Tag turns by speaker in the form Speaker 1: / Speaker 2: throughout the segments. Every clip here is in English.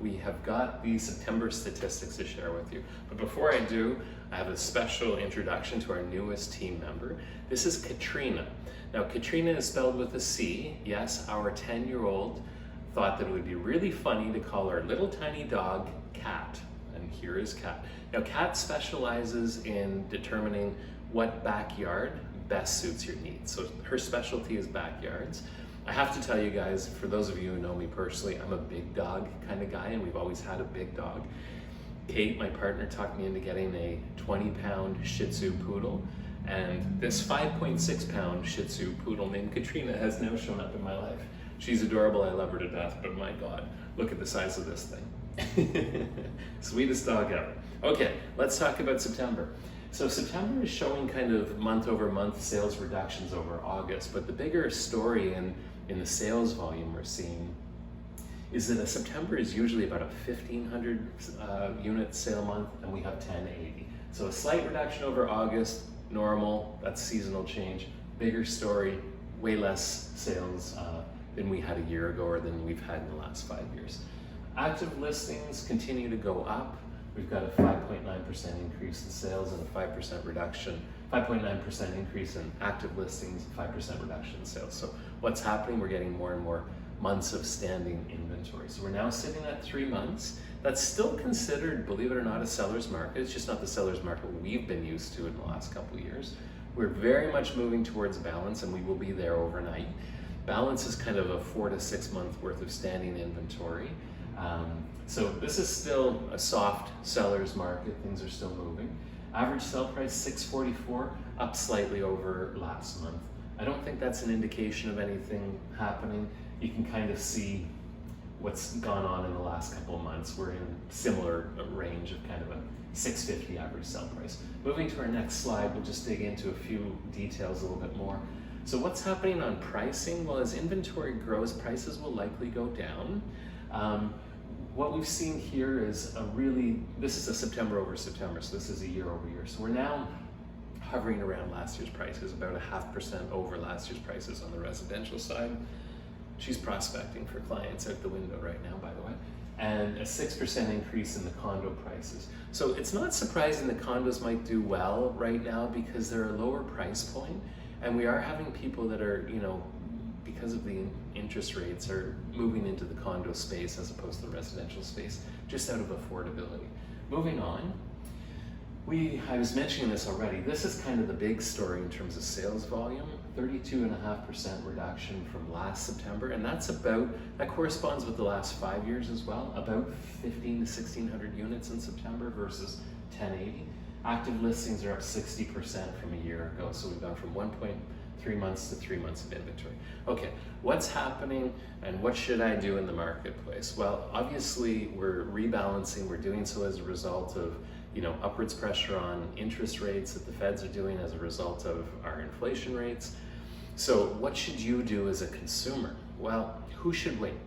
Speaker 1: we have got the September statistics to share with you. But before I do, I have a special introduction to our newest team member. This is Katrina. Now, Katrina is spelled with a C. Yes, our 10-year-old thought that it would be really funny to call our little tiny dog Cat. And here is Cat. Now, Cat specializes in determining what backyard best suits your needs. So her specialty is backyards. I have to tell you guys, for those of you who know me personally, I'm a big dog kind of guy, and we've always had a big dog. Kate, my partner, talked me into getting a 20-pound Shih Tzu poodle, and this 5.6-pound Shih Tzu poodle named Katrina has now shown up in my life. She's adorable, I love her to death, but my God, look at the size of this thing. Sweetest dog ever. Okay, let's talk about September. So September is showing kind of month-over-month sales reductions over August, but the bigger story in the sales volume we're seeing is that September is usually about a 1,500 unit sale month, and we have 1080. So a slight reduction over August, normal, that's seasonal change. Bigger story, way less sales than we had a year ago or than we've had in the last 5 years. Active listings continue to go up. We've got a 5.9% increase in sales and a 5% reduction, 5.9% increase in active listings, 5% reduction in sales. So what's happening? We're getting more and more months of standing inventory. So we're now sitting at 3 months. That's still considered, believe it or not, a seller's market. It's just not the seller's market we've been used to in the last couple of years. We're very much moving towards balance, and we will be there overnight. Balance is kind of a 4 to 6 month worth of standing inventory. So this is still a soft seller's market. Things are still moving. Average sale price $644, up slightly over last month. I don't think that's an indication of anything happening. You can kind of see what's gone on in the last couple of months. We're in similar range of kind of a $650 average sale price. Moving to our next slide, we'll just dig into a few details a little bit more. So what's happening on pricing? Well, as inventory grows, prices will likely go down. What we've seen here is this is a September over September, so this is a year over year. So we're now hovering around last year's prices, about 0.5% over last year's prices on the residential side. She's prospecting for clients out the window right now, by the way. And a 6% increase in the condo prices. So it's not surprising that condos might do well right now because they're a lower price point, and we are having people that are, because of the interest rates, are moving into the condo space as opposed to the residential space, just out of affordability. Moving on, I was mentioning this already, this is kind of the big story in terms of sales volume, 32.5% reduction from last September, and that corresponds with the last 5 years as well, about 1,500 to 1,600 units in September versus 1080. Active listings are up 60% from a year ago, so we've gone from 1.3 months to 3 months of inventory. Okay, what's happening and what should I do in the marketplace? Well, obviously we're rebalancing. We're doing so as a result of upwards pressure on interest rates that the Feds are doing as a result of our inflation rates. So what should you do as a consumer? Well, who should wait?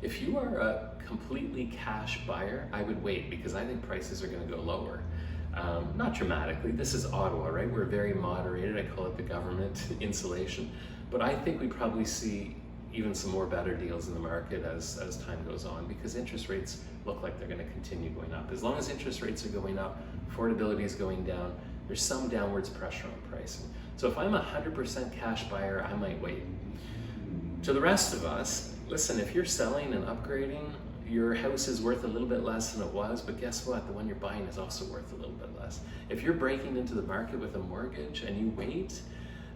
Speaker 1: If you are a completely cash buyer, I would wait because I think prices are going to go lower. Not dramatically. This is Ottawa, right? We're very moderated. I call it the government insulation. But I think we probably see even some more better deals in the market as time goes on because interest rates look like they're going to continue going up. As long as interest rates are going up, affordability is going down, there's some downwards pressure on pricing. So if I'm a 100% cash buyer, I might wait. To the rest of us, listen, if you're selling and upgrading, your house is worth a little bit less than it was, but guess what? The one you're buying is also worth a little bit less. If you're breaking into the market with a mortgage and you wait,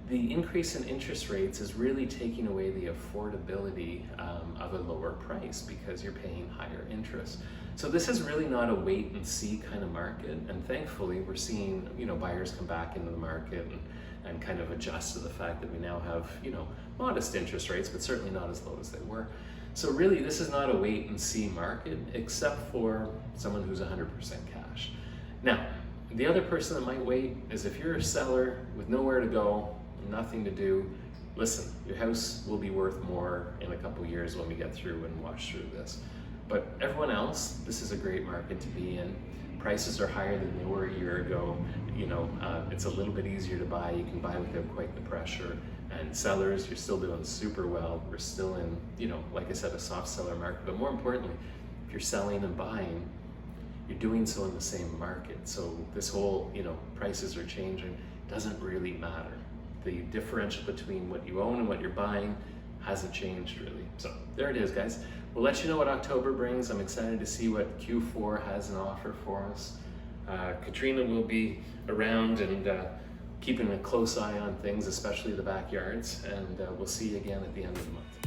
Speaker 1: the increase in interest rates is really taking away the affordability of a lower price because you're paying higher interest. So this is really not a wait and see kind of market, and thankfully we're seeing buyers come back into the market and kind of adjust to the fact that we now have modest interest rates, but certainly not as low as they were. So really this is not a wait and see market except for someone who's 100% cash. Now, the other person that might wait is if you're a seller with nowhere to go, nothing to do, listen, your house will be worth more in a couple years when we get through and wash through this. But everyone else, this is a great market to be in. Prices are higher than they were a year ago. It's a little bit easier to buy. You can buy without quite the pressure. And sellers, you're still doing super well. We're still in, like I said, a soft seller market. But more importantly, you're selling and buying, you're doing so in the same market. So this whole, prices are changing, doesn't really matter. The differential between what you own and what you're buying hasn't changed really. So there it is, guys. We'll let you know what October brings. I'm excited to see what Q4 has in offer for us. Katrina will be around and keeping a close eye on things, especially the backyards, and we'll see you again at the end of the month.